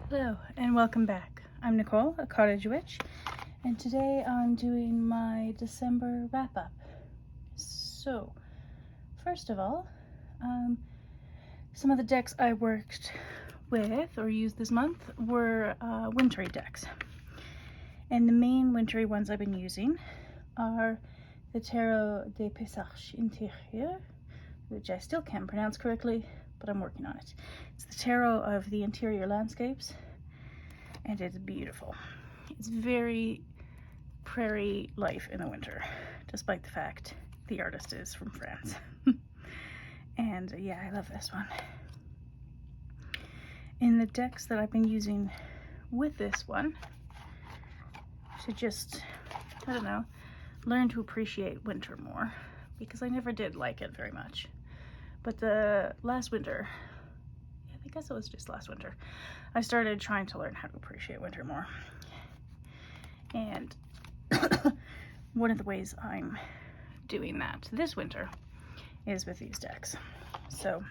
Hello and welcome back. I'm Nicole, a cottage witch, and today I'm doing my December wrap-up. So, first of all, some of the decks I worked with or used this month were wintry decks. And the main wintry ones I've been using are the Tarot des Paysages Intérieurs, which I still can't pronounce correctly, but I'm working on it. It's the tarot of the interior landscapes, and it's beautiful. It's very prairie life in the winter, despite the fact the artist is from France. And yeah, I love this one. In the decks that I've been using with this one, to just, I don't know, learn to appreciate winter more, because I never did like it very much. But the last winter, I guess it was just last winter, I started trying to learn how to appreciate winter more. And one of the ways I'm doing that this winter is with these decks. So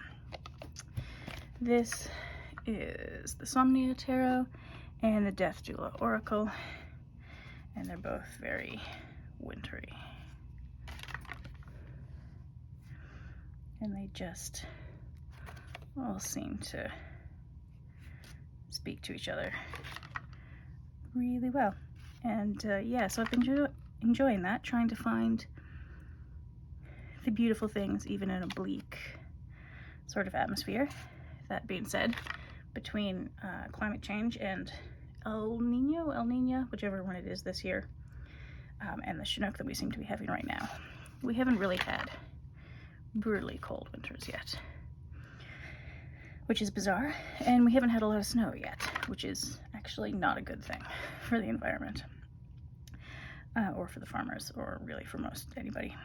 this is the Somnia Tarot and the Death Doula Oracle, and they're both very wintry. And they just all seem to speak to each other really well. And yeah, so I've been enjoying that, trying to find the beautiful things even in a bleak sort of atmosphere. That being said, between climate change and El Nino, whichever one it is this year, and the Chinook that we seem to be having right now, we haven't really had brutally cold winters yet, which is bizarre, and we haven't had a lot of snow yet, which is actually not a good thing for the environment, or for the farmers, or really for most anybody.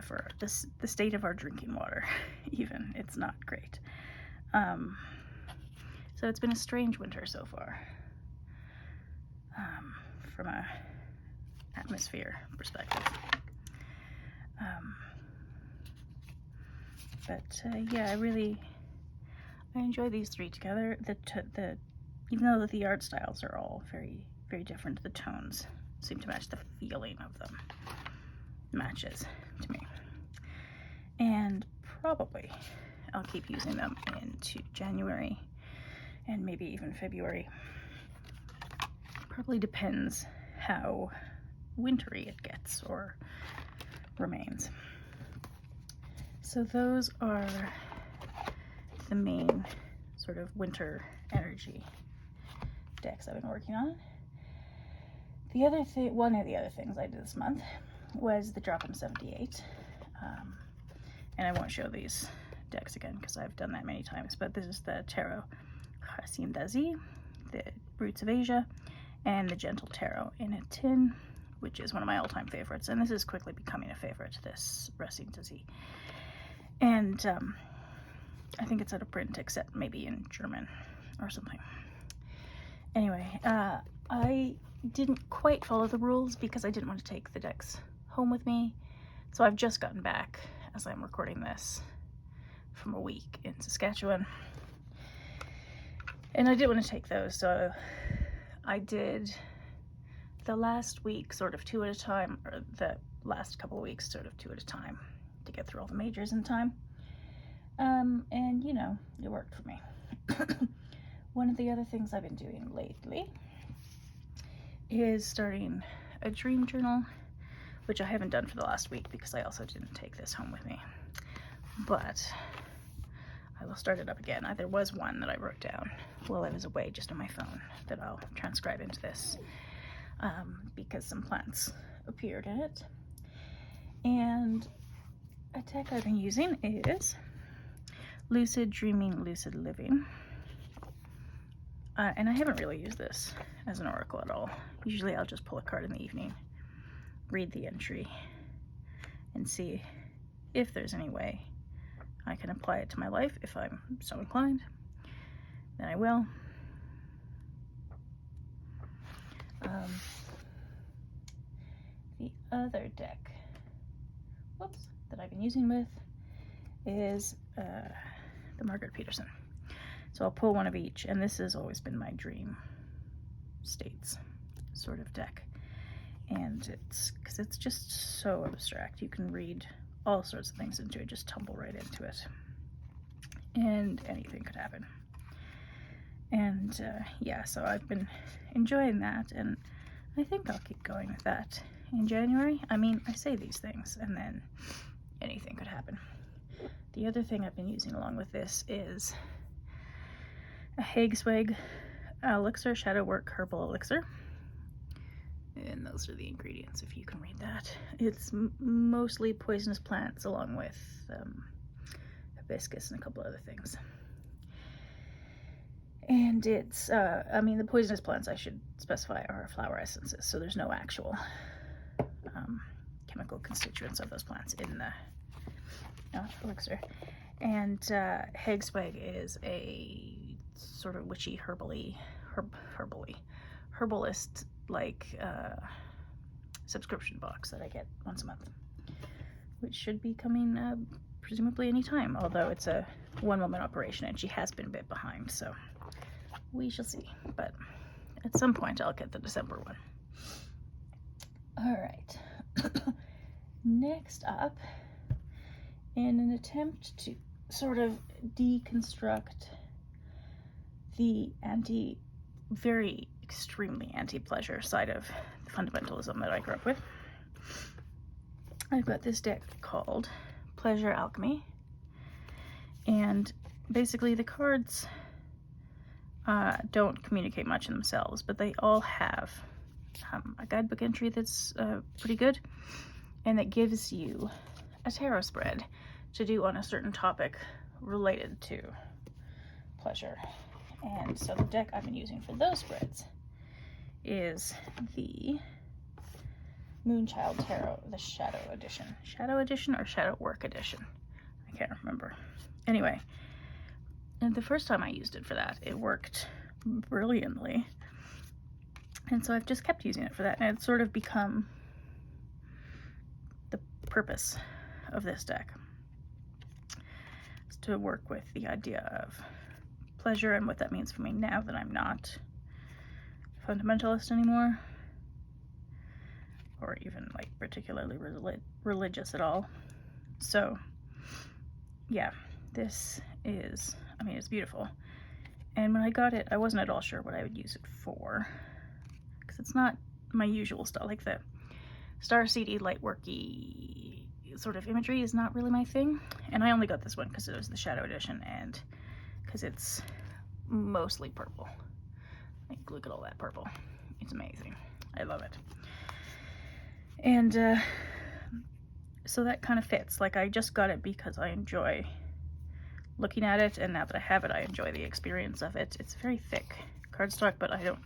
For the state of our drinking water, even, it's not great. So it's been a strange winter so far, from a atmosphere perspective. But yeah, I enjoy these three together. Even though the art styles are all very, very different, the tones seem to match. The feeling of them matches to me. And probably I'll keep using them into January and maybe even February. Probably depends how wintry it gets or remains. So those are the main sort of winter energy decks I've been working on. The other thing, one of the other things I did this month was the Drop 'em 78. And I won't show these decks again because I've done that many times, but this is the Tarot Racine d'Asie, the Roots of Asia, and the Gentle Tarot in a tin, which is one of my all-time favorites, and this is quickly becoming a favorite, this Racine d'Asie. And I think it's out of print, except maybe in German or something. Anyway, I didn't quite follow the rules because I didn't want to take the decks home with me. So I've just gotten back, as I'm recording this, from a week in Saskatchewan. And I didn't want to take those, so I did the last week sort of two at a time, or the last couple of weeks sort of two at a time, to get through all the majors in time. And you know, it worked for me. One of the other things I've been doing lately is starting a dream journal, which I haven't done for the last week because I also didn't take this home with me. But I will start it up again. There was one that I wrote down while I was away just on my phone that I'll transcribe into this, because some plants appeared in it. And a deck I've been using is Lucid Dreaming, Lucid Living. And I haven't really used this as an oracle at all. Usually I'll just pull a card in the evening, read the entry, and see if there's any way I can apply it to my life. If I'm so inclined, then I will. The other deck, that I've been using with is the Margaret Peterson. So I'll pull one of each, and this has always been my dream states sort of deck. And it's because it's just so abstract. You can read all sorts of things into it, just tumble right into it. And anything could happen. And yeah, so I've been enjoying that, and I think I'll keep going with that in January. I mean, I say these things, and then anything could happen. The other thing I've been using along with this is a Hagswag elixir, Shadow Work Herbal Elixir. And those are the ingredients, if you can read that. It's mostly poisonous plants along with hibiscus and a couple other things. And it's, I mean, the poisonous plants, I should specify, are flower essences, so there's no actual chemical constituents of those plants in the elixir. And Hagswag is a sort of witchy herbalist like subscription box that I get once a month, which should be coming presumably any time, although it's a one-woman operation and she has been a bit behind, so we shall see. But at some point I'll get the December one. All right. Next up, in an attempt to sort of deconstruct the very extremely anti-pleasure side of fundamentalism that I grew up with, I've got this deck called Pleasure Alchemy, and basically the cards don't communicate much in themselves, but they all have a guidebook entry that's pretty good, and that gives you a tarot spread to do on a certain topic related to pleasure. And so the deck I've been using for those spreads is the Moonchild Tarot, the Shadow Edition. Shadow Edition or Shadow Work Edition? I can't remember. Anyway, and the first time I used it for that, it worked brilliantly. And so I've just kept using it for that, and it's sort of become the purpose of this deck. It's to work with the idea of pleasure and what that means for me now that I'm not a fundamentalist anymore, or even like particularly religious at all. So yeah, this is, I mean, it's beautiful. And when I got it, I wasn't at all sure what I would use it for, because it's not my usual stuff. Like the starseedy, lightworky sort of imagery is not really my thing. And I only got this one because it was the Shadow Edition and because it's mostly purple. Like, look at all that purple. It's amazing. I love it. And so that kind of fits. Like, I just got it because I enjoy looking at it, and now that I have it, I enjoy the experience of it. It's very thick cardstock, but I don't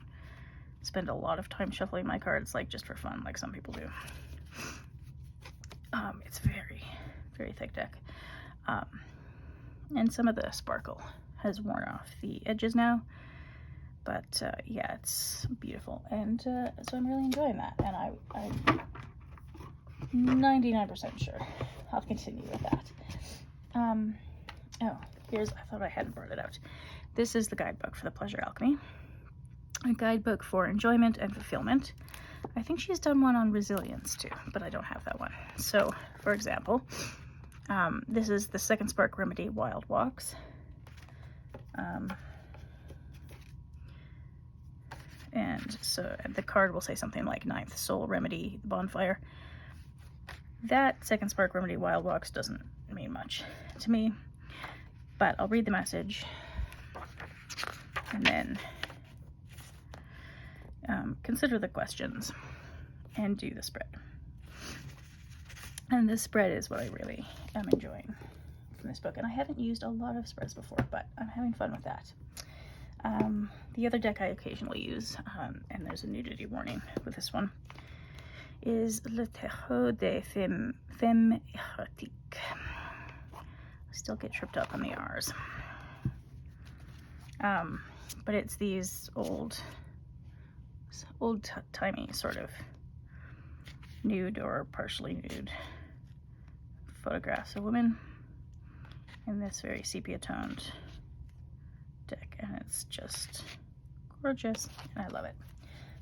spend a lot of time shuffling my cards, like, just for fun, like some people do. It's very, very thick deck. And some of the sparkle has worn off the edges now, but yeah, it's beautiful, and so I'm really enjoying that, and I'm 99% sure I'll continue with that. Oh, I thought I hadn't brought it out. This is the guidebook for the Pleasure Alchemy, a guidebook for enjoyment and fulfillment. I think she's done one on resilience too, but I don't have that one. So, for example, this is the Second Spark Remedy Wild Walks. And so the card will say something like Ninth Soul Remedy Bonfire. That Second Spark Remedy Wild Walks doesn't mean much to me, but I'll read the message and then consider the questions and do the spread. And this spread is what I really am enjoying from this book, and I haven't used a lot of spreads before, but I'm having fun with that. The other deck I occasionally use, and there's a nudity warning with this one, is Le Tarot de Femme Erotique. I still get tripped up on the R's. But it's these old-timey sort of nude or partially nude photographs of women in this very sepia-toned deck. and it's just gorgeous, and I love it.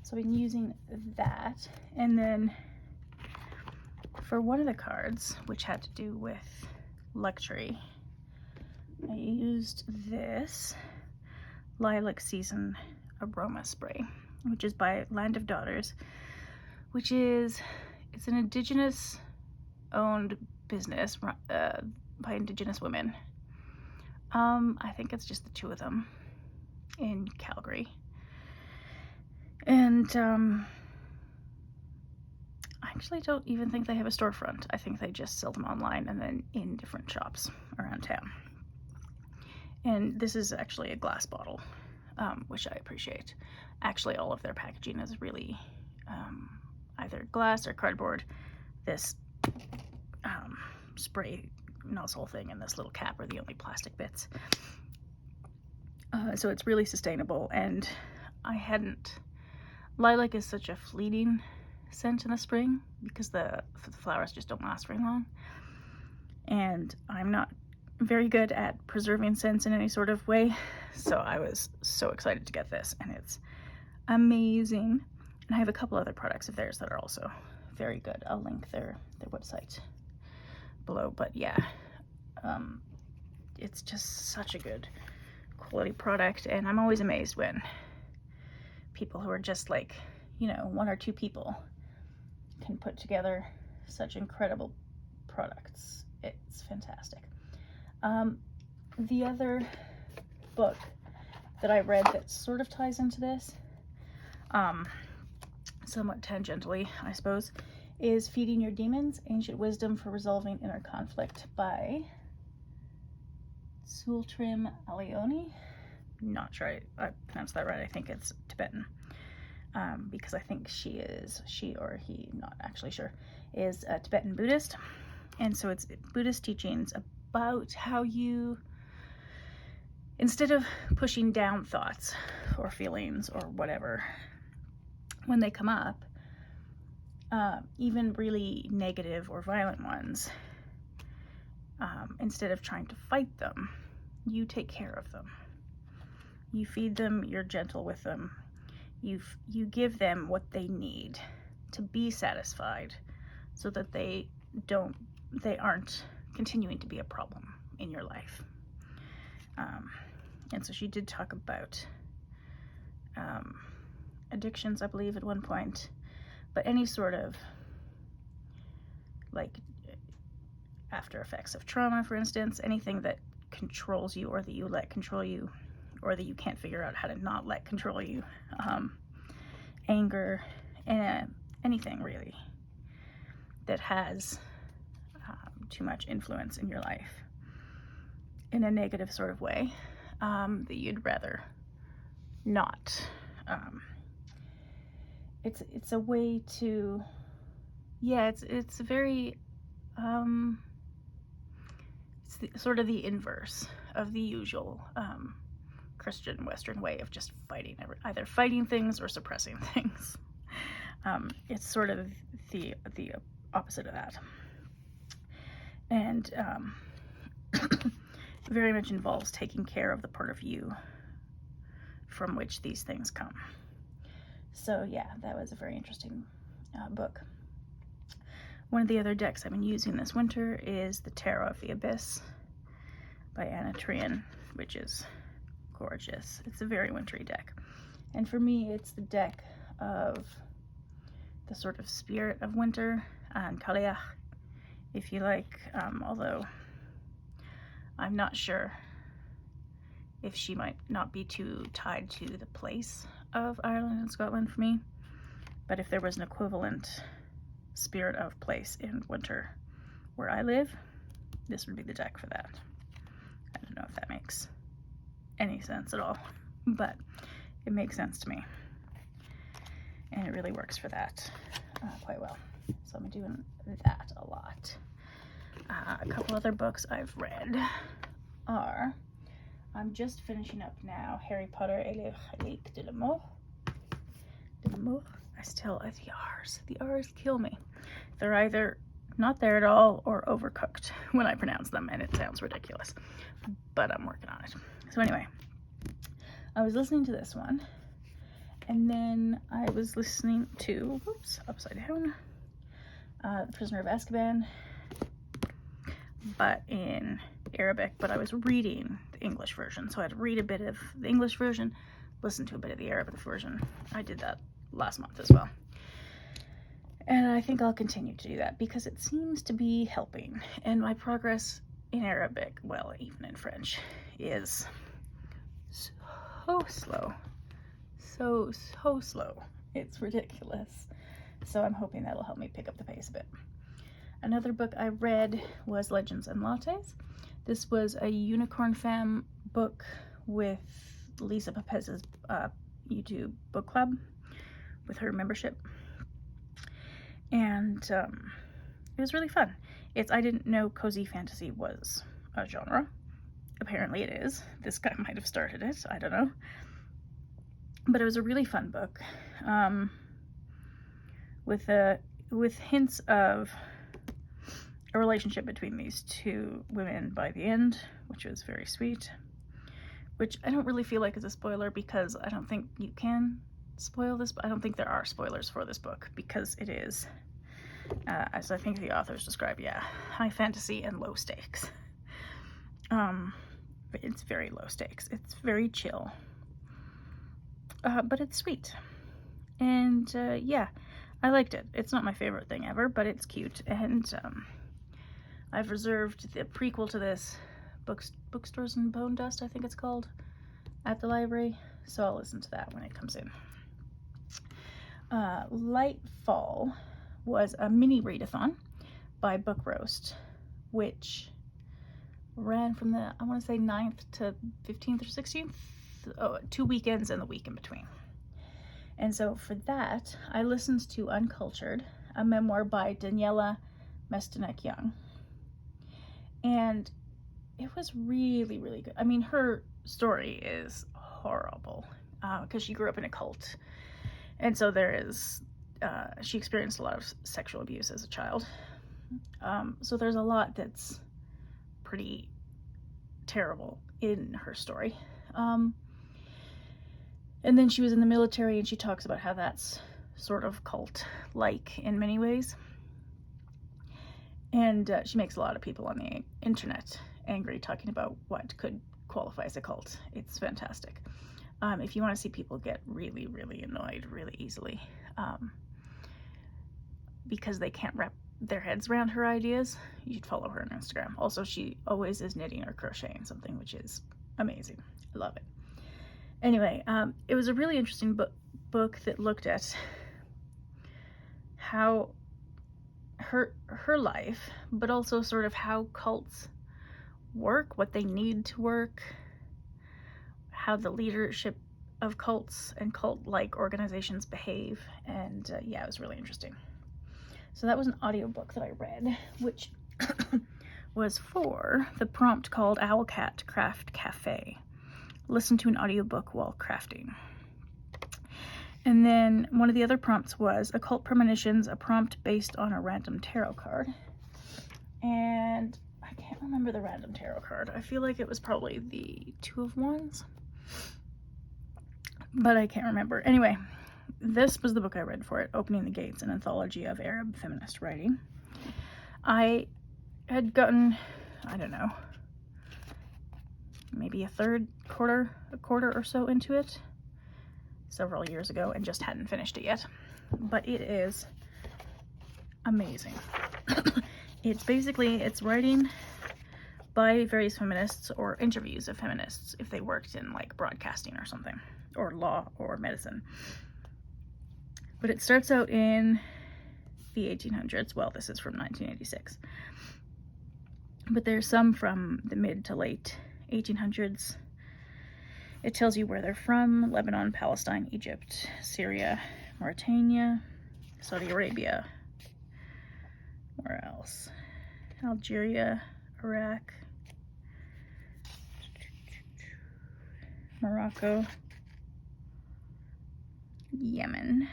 So I've been using that, and then for one of the cards, which had to do with luxury, I used this Lilac Season Aroma Spray, which is by Land of Daughters, which is, it's an Indigenous owned business by Indigenous women. I think it's just the two of them in Calgary. And I actually don't even think they have a storefront. I think they just sell them online and then in different shops around town. And this is actually a glass bottle, which I appreciate. Actually, all of their packaging is really either glass or cardboard. This spray nozzle thing and this little cap are the only plastic bits. So it's really sustainable, and lilac is such a fleeting scent in the spring because the flowers just don't last very long, and I'm not very good at preserving scents in any sort of way, so I was so excited to get this, and it's amazing. And I have a couple other products of theirs that are also very good. I'll link their website below, but yeah, it's just such a good quality product, and I'm always amazed when people who are just like, you know, one or two people can put together such incredible products. It's fantastic. The other book that I read that sort of ties into this, somewhat tangentially, I suppose, is Feeding Your Demons, Ancient Wisdom for Resolving Inner Conflict by Tsultrim Allione. Not sure I pronounced that right. I think it's Tibetan, because I think she or he, not actually sure, is a Tibetan Buddhist. And so it's Buddhist teachings about how you, instead of pushing down thoughts or feelings or whatever when they come up, even really negative or violent ones, instead of trying to fight them, you take care of them. You feed them, you're gentle with them, you give them what they need to be satisfied, so that they aren't continuing to be a problem in your life. And so she did talk about addictions, I believe, at one point, but any sort of like after effects of trauma, for instance, anything that controls you or that you let control you, or that you can't figure out how to not let control you, anger, anything really that has too much influence in your life in a negative sort of way, that you'd rather not. It's a way to, yeah, it's very, it's sort of the inverse of the usual Christian Western way of just fighting, either fighting things or suppressing things. It's sort of the opposite of that, and very much involves taking care of the part of you from which these things come. So yeah, that was a very interesting book. One of the other decks I've been using this winter is the Tarot of the Abyss by Anna Trian, which is gorgeous. It's a very wintry deck, and for me it's the deck of the sort of spirit of winter and Cailleach, if you like, although I'm not sure if she might not be too tied to the place of Ireland and Scotland for me, but if there was an equivalent spirit of place in winter where I live, this would be the deck for that. I don't know if that makes any sense at all, but it makes sense to me, and it really works for that quite well. So I'm doing that a lot. A couple other books I've read are, I'm just finishing up now, Harry Potter et les Reliques de la Mort. The R's kill me. They're either not there at all or overcooked when I pronounce them, and it sounds ridiculous, but I'm working on it. So anyway, I was listening to this one, and then I was listening to, oops, upside down, The Prisoner of Azkaban, but in Arabic, but I was reading the English version, so I had to read a bit of the English version, listen to a bit of the Arabic version. I did that last month as well. And I think I'll continue to do that because it seems to be helping. And my progress in Arabic, well, even in French, is so slow. So slow. It's ridiculous. So I'm hoping that'll help me pick up the pace a bit. Another book I read was Legends and Lattes. This was a Unicorn Fam book with Lisa Pepez's YouTube book club with her membership. And it was really fun. I didn't know cozy fantasy was a genre. Apparently it is. This guy might have started it, I don't know. But it was a really fun book, with hints of a relationship between these two women by the end, which was very sweet. Which I don't really feel like is a spoiler because I don't think you can spoil this, but I don't think there are spoilers for this book because it is, as I think the authors describe, high fantasy and low stakes. But it's very low stakes. It's very chill. But it's sweet. And yeah, I liked it. It's not my favorite thing ever, but it's cute. And I've reserved the prequel to this, Bookstores and Bone Dust, I think it's called, at the library. So I'll listen to that when it comes in. Lightfall was a mini readathon by Book Roast, which ran from the, I want to say 9th to 15th or 16th, 2 weekends and the week in between. And so for that, I listened to Uncultured, a memoir by Daniella Mestyanek Young. And it was really, really good. I mean, her story is horrible because she grew up in a cult. And so there is, she experienced a lot of sexual abuse as a child. So there's a lot that's pretty terrible in her story. And then she was in the military, and she talks about how that's sort of cult-like in many ways. And she makes a lot of people on the internet angry, talking about what could qualify as a cult. It's fantastic. If you want to see people get really, really annoyed really easily, because they can't wrap their heads around her ideas, you should follow her on Instagram. Also, she always is knitting or crocheting something, which is amazing. I love it. Anyway, it was a really interesting book that looked at how her life, but also sort of how cults work, what they need to work, how the leadership of cults and cult-like organizations behave, and yeah, it was really interesting. So that was an audiobook that I read, which was for the prompt called Owlcat Craft Cafe. Listen to an audiobook while crafting. And then one of the other prompts was Occult Premonitions, a prompt based on a random tarot card. And I can't remember the random tarot card. I feel like it was probably the Two of Wands, but I can't remember. Anyway, this was the book I read for it, Opening the Gates, an anthology of Arab feminist writing. I had gotten, I don't know, maybe a quarter or so into it several years ago and just hadn't finished it yet. But it is amazing. It's writing by various feminists or interviews of feminists if they worked in like broadcasting or something, or law or medicine. But it starts out in the 1800s. Well, this is from 1986. But there's some from the mid to late 1800s. It tells you where they're from: Lebanon, Palestine, Egypt, Syria, Mauritania, Saudi Arabia, where else? Algeria, Iraq, Morocco, Yemen,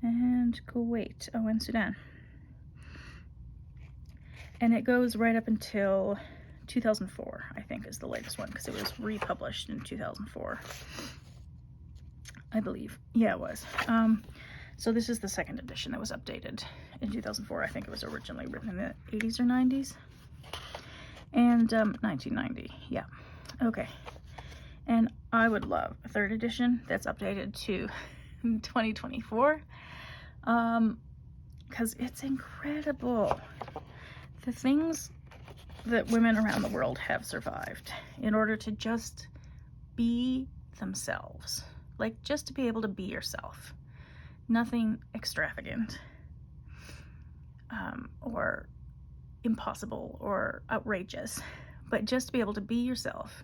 and Kuwait. Oh, and Sudan. And it goes right up until 2004, I think, is the latest one, because it was republished in 2004. I believe. Yeah, it was. So this is the second edition that was updated in 2004. I think it was originally written in the 80s or 90s. And 1990. Yeah. Okay. And I would love a third edition that's updated to 2024. Because it's incredible. The things that women around the world have survived in order to just be themselves. Like, just to be able to be yourself. Nothing extravagant, or impossible or outrageous, but just to be able to be yourself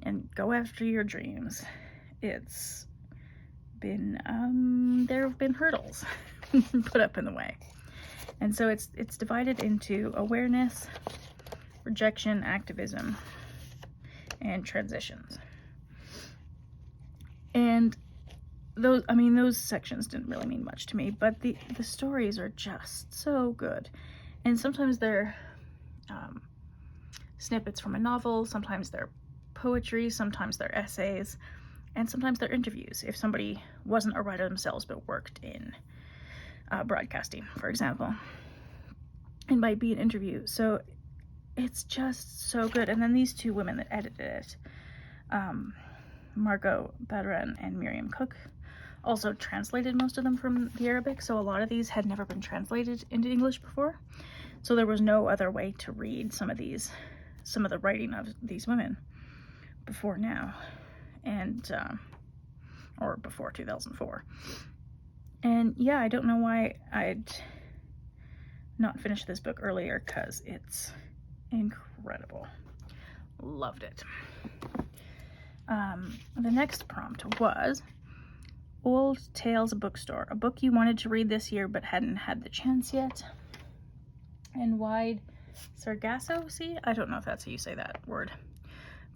and go after your dreams. It's been, there have been hurdles put up in the way. And so it's divided into awareness, rejection, activism, and transitions. And those sections didn't really mean much to me, but the stories are just so good. And sometimes they're snippets from a novel, sometimes they're poetry, sometimes they're essays, and sometimes they're interviews, if somebody wasn't a writer themselves but worked in broadcasting, for example. And might be an interview. So it's just so good. And then these two women that edited it, Margot, Badran, and Miriam Cooke, also translated most of them from the Arabic, so a lot of these had never been translated into English before. So there was no other way to read some of the writing of these women before now, and or before 2004. And yeah, I don't know why I'd not finished this book earlier, because it's incredible. Loved it. The next prompt was Old Tails Bookstore, a book you wanted to read this year but hadn't had the chance yet. And Wide Sargasso, see? I don't know if that's how you say that word.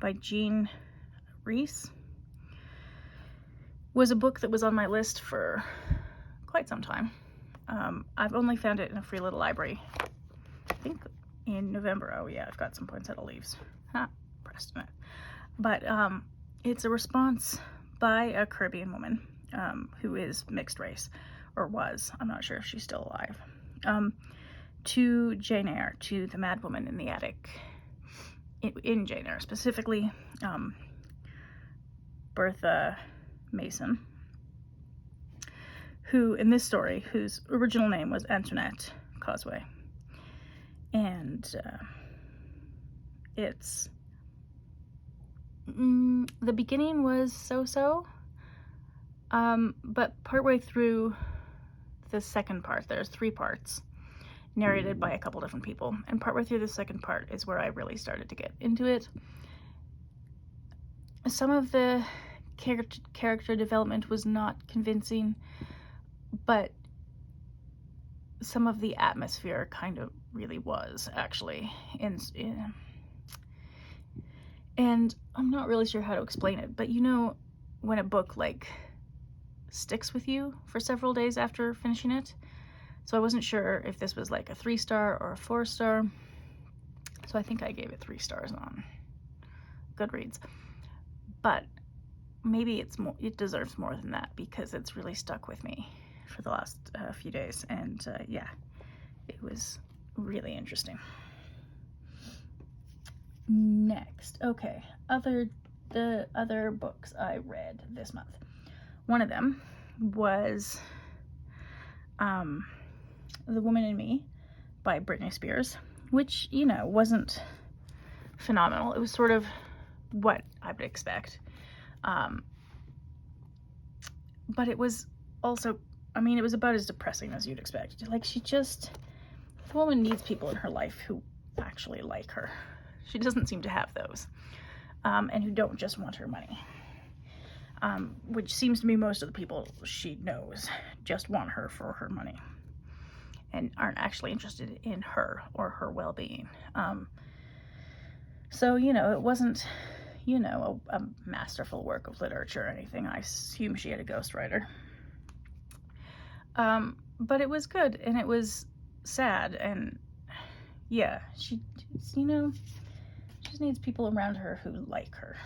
By Jean Rhys. Was a book that was on my list for quite some time. I've only found it in a free little library, I think in November. Oh yeah, I've got some poinsettia leaves. Pressed in it. But it's a response by a Caribbean woman who is mixed race, or was. I'm not sure if she's still alive. To Jane Eyre, to the mad woman in the attic. In Jane Eyre specifically, Bertha Mason, who, in this story, whose original name was Antoinette Causeway. And it's... the beginning was so-so, but partway through the second part, there's 3 parts, narrated by a couple different people, and partway through the second part is where I really started to get into it. Some of the character development was not convincing, but some of the atmosphere kind of really was, actually. And I'm not really sure how to explain it, but you know when a book, like, sticks with you for several days after finishing it? So I wasn't sure if this was like a 3-star or a 4-star. So I think I gave it 3 stars on Goodreads. But maybe it deserves more than that, because it's really stuck with me for the last few days. And yeah, it was really interesting. Next, okay, the other books I read this month. One of them was The Woman in Me by Britney Spears, which, you know, wasn't phenomenal. It was sort of what I would expect. But it was also, I mean, it was about as depressing as you'd expect. Like, the woman needs people in her life who actually like her. She doesn't seem to have those, and who don't just want her money. Which seems to be most of the people she knows just want her for her money and aren't actually interested in her or her well-being. So, you know, it wasn't, you know, a masterful work of literature or anything. I assume she had a ghostwriter. But it was good, and it was sad, and yeah, she, you know, just needs people around her who like her.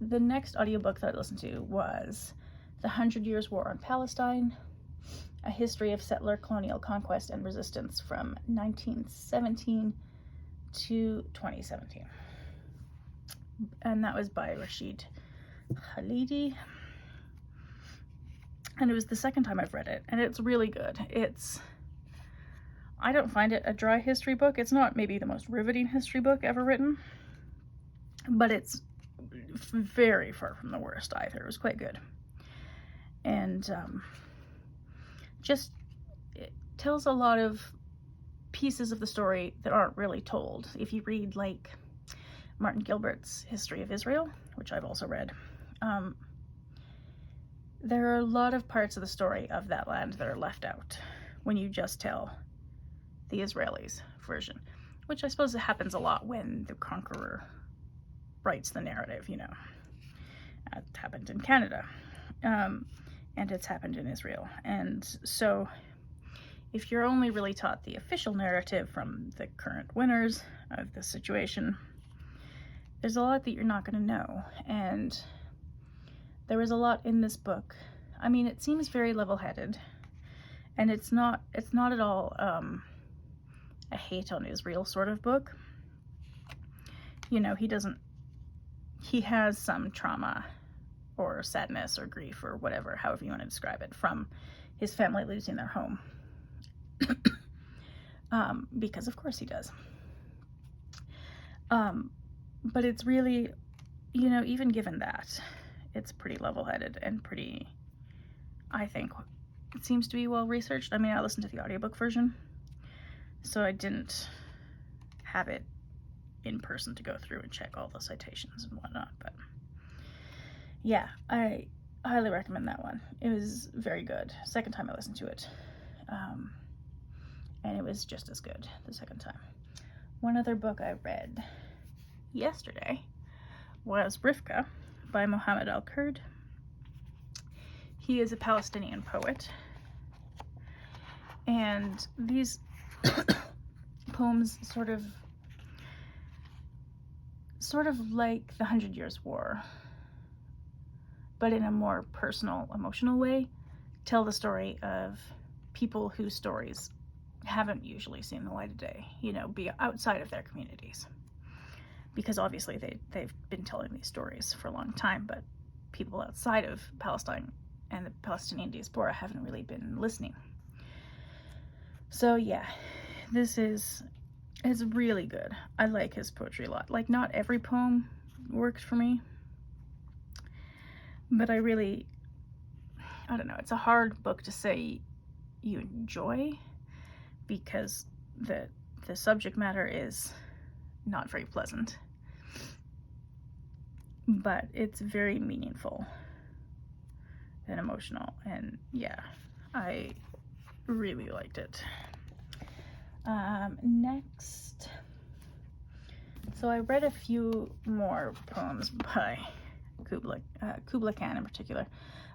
The next audiobook that I listened to was The 100 Years' War on Palestine, A History of Settler-Colonial Conquest and Resistance from 1917 to 2017. And that was by Rashid Khalidi. And it was the second time I've read it, and it's really good. I don't find it a dry history book. It's not maybe the most riveting history book ever written, but it's very far from the worst either. It was quite good. And just it tells a lot of pieces of the story that aren't really told. If you read like Martin Gilbert's History of Israel, which I've also read, there are a lot of parts of the story of that land that are left out when you just tell the Israelis' version, which I suppose it happens a lot when the conqueror writes the narrative, you know. It happened in Canada, and it's happened in Israel. And so if you're only really taught the official narrative from the current winners of the situation, there's a lot that you're not going to know. And there was a lot in this book. I mean, it seems very level-headed, and it's not at all a hate on Israel sort of book. You know, he has some trauma or sadness or grief or whatever, however you want to describe it, from his family losing their home. Because of course he does. But it's really, you know, even given that, it's pretty level-headed and pretty, I think, it seems to be well-researched. I mean, I listened to the audiobook version, so I didn't have it in person to go through and check all the citations and whatnot, but yeah, I highly recommend that one. It was very good. Second time I listened to it, and it was just as good the second time. One other book I read yesterday was Rivka by Mohammed Al-Kurd. He is a Palestinian poet, and these poems sort of like the 100 Years' War, but in a more personal, emotional way, tell the story of people whose stories haven't usually seen the light of day, you know, be outside of their communities. Because obviously they've been telling these stories for a long time, but people outside of Palestine and the Palestinian diaspora haven't really been listening. So yeah, it's really good. I like his poetry a lot. Like, not every poem worked for me, but I don't know, it's a hard book to say you enjoy, because the subject matter is not very pleasant, but it's very meaningful and emotional, and yeah, I really liked it. Next, so I read a few more poems by Kubla Khan in particular,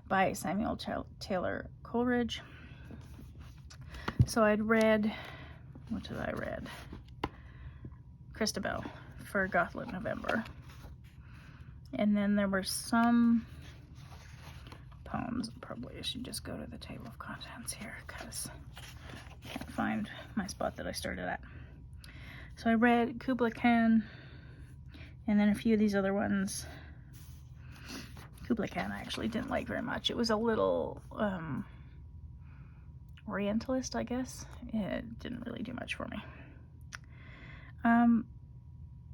by Samuel Taylor Coleridge. So I'd read, what did I read? Christabel for Gothlit November. And then there were some poems. Probably I should just go to the table of contents here, because I can't find my spot that I started at. So I read Kubla Khan, and then a few of these other ones. Kubla Khan I actually didn't like very much. It was a little Orientalist, I guess. It didn't really do much for me.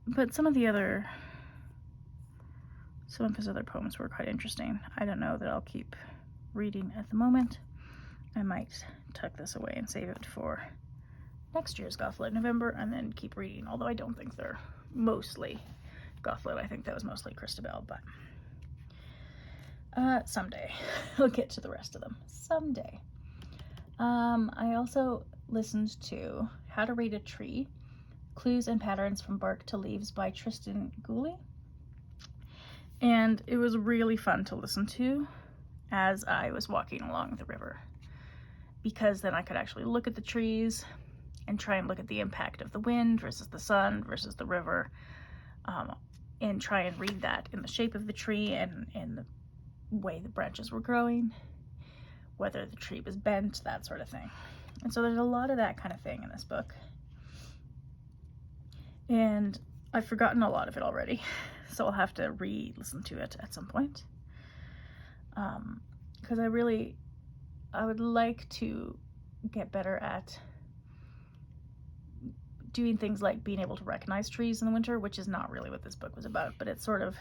But some of his other poems were quite interesting. I don't know that I'll keep reading at the moment. I might tuck this away and save it for next year's Gothlit November, and then keep reading, although I don't think they're mostly Gothlit. I think that was mostly Christabel, but someday I'll get to the rest of them. Someday. I also listened to How to Read a Tree, Clues and Patterns from Bark to Leaves by Tristan Gooley. And it was really fun to listen to as I was walking along the river, because then I could actually look at the trees and try and look at the impact of the wind versus the sun versus the river, and try and read that in the shape of the tree and in the way the branches were growing, whether the tree was bent, that sort of thing. And so there's a lot of that kind of thing in this book. And I've forgotten a lot of it already, so I'll have to re-listen to it at some point. Because I would like to get better at doing things like being able to recognize trees in the winter, which is not really what this book was about, but it's sort of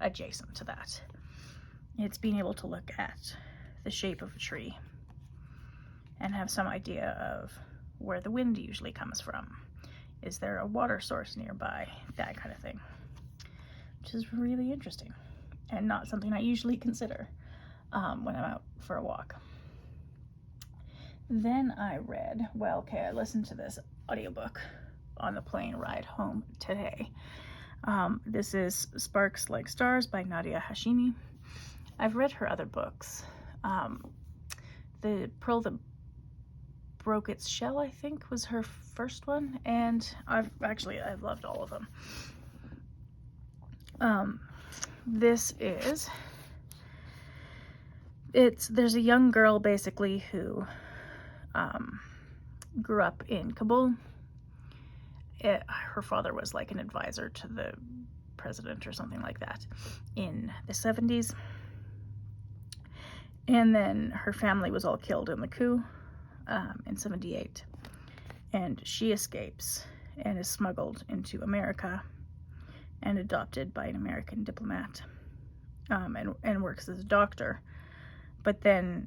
adjacent to that. It's being able to look at the shape of a tree and have some idea of where the wind usually comes from. Is there a water source nearby? That kind of thing, which is really interesting and not something I usually consider when I'm out for a walk. Then I listened to this audiobook on the plane ride home today. This is Sparks Like Stars by Nadia Hashimi. I've read her other books. The Pearl That Broke Its Shell, I think, was her first one, and I've loved all of them. There's a young girl basically who grew up in Kabul. Her father was like an advisor to the president or something like that in the 70s. And then her family was all killed in the coup in 78. And she escapes and is smuggled into America and adopted by an American diplomat, and works as a doctor. But then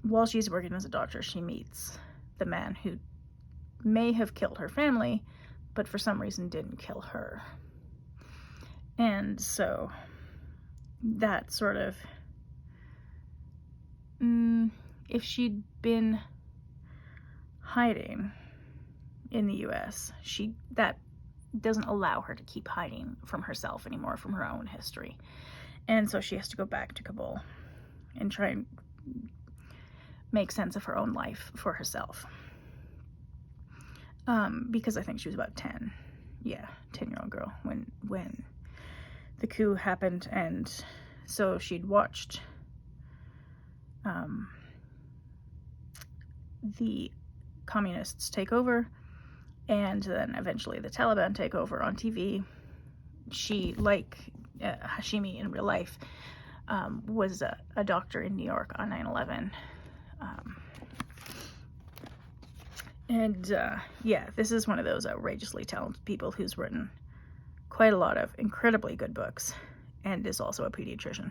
while she's working as a doctor, she meets the man who may have killed her family, but for some reason didn't kill her. And so that sort of, if she'd been hiding in the US, that doesn't allow her to keep hiding from herself anymore, from her own history. And so she has to go back to Kabul and try and make sense of her own life for herself. Because I think she was about 10. Yeah, 10-year-old girl when the coup happened, and so she'd watched the communists take over, and then eventually the Taliban take over on TV. She, like Hashimi in real life, was a doctor in New York on 9/11. This is one of those outrageously talented people who's written quite a lot of incredibly good books and is also a pediatrician.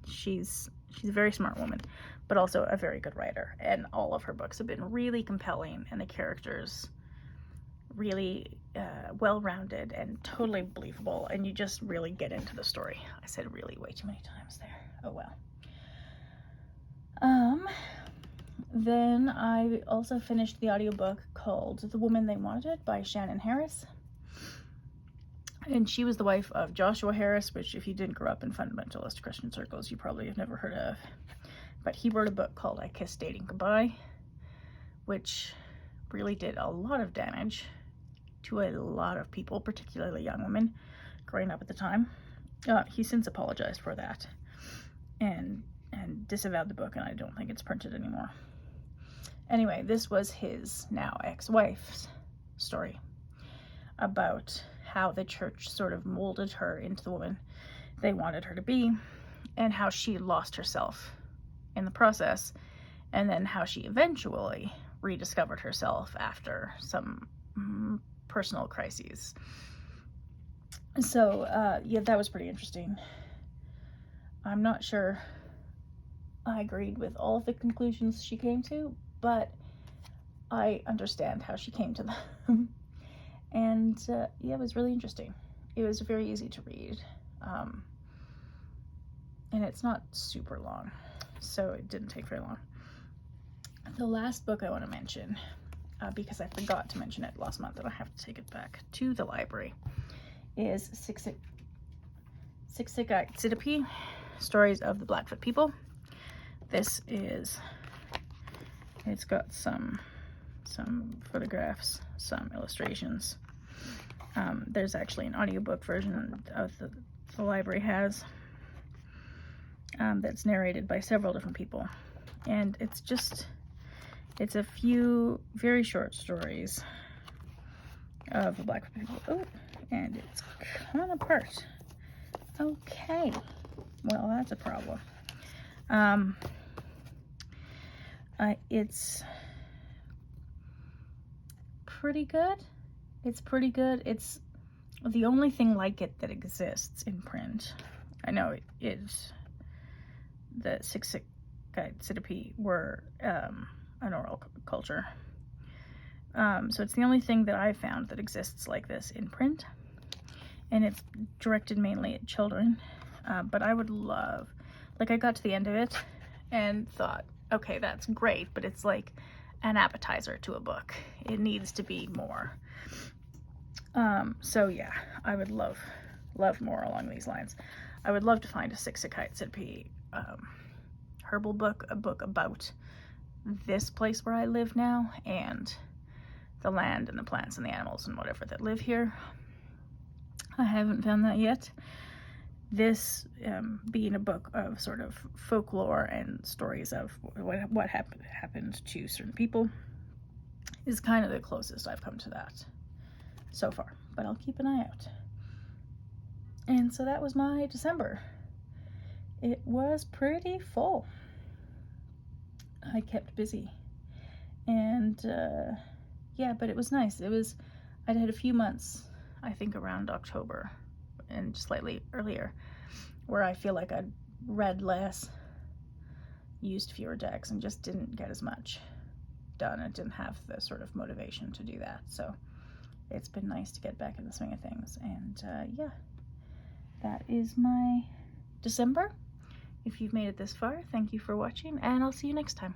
She's a very smart woman, but also a very good writer, and all of her books have been really compelling, and the characters really well-rounded and totally believable, and you just really get into the story. I said really way too many times there. Oh well. Then I also finished the audiobook called The Woman They Wanted by Shannon Harris. And she was the wife of Joshua Harris, which if you didn't grow up in fundamentalist Christian circles, you probably have never heard of. But he wrote a book called I Kissed Dating Goodbye, which really did a lot of damage to a lot of people, particularly young women growing up at the time. He since apologized for that and disavowed the book, and I don't think it's printed anymore. Anyway, this was his now ex-wife's story about how the church sort of molded her into the woman they wanted her to be, and how she lost herself in the process, and then how she eventually rediscovered herself after some personal crises. So, that was pretty interesting. I'm not sure I agreed with all of the conclusions she came to, but I understand how she came to them. And it was really interesting. It was very easy to read. And it's not super long, so it didn't take very long. The last book I want to mention, because I forgot to mention it last month and I have to take it back to the library, is Siksika Tsidipi, Stories of the Blackfoot People. This is It's got some photographs, some illustrations. There's actually an audiobook version of the library has that's narrated by several different people. And it's a few very short stories of the Black people. Oh, and it's coming apart. Okay, well, that's a problem. It's pretty good. It's pretty good. It's the only thing like it that exists in print. I know it is the Six Guide Sidipe were an oral culture. So it's the only thing that I found that exists like this in print. And it's directed mainly at children. But I would love, like, I got to the end of it and thought, okay, that's great, but it's like an appetizer to a book. It needs to be more. So yeah, I would love more along these lines. I would love to find a Six Guide Sidipe herbal book, a book about this place where I live now, and the land and the plants and the animals and whatever that live here. I haven't found that yet. This being a book of sort of folklore and stories of what happened to certain people is kind of the closest I've come to that so far, but I'll keep an eye out. And so that was my December. It was pretty full. I kept busy, and yeah, but it was nice. I'd had a few months, I think around October and slightly earlier, where I feel like I'd read less, used fewer decks, and just didn't get as much done. I didn't have the sort of motivation to do that, so it's been nice to get back in the swing of things. And yeah, that is my December. If you've made it this far, thank you for watching, and I'll see you next time.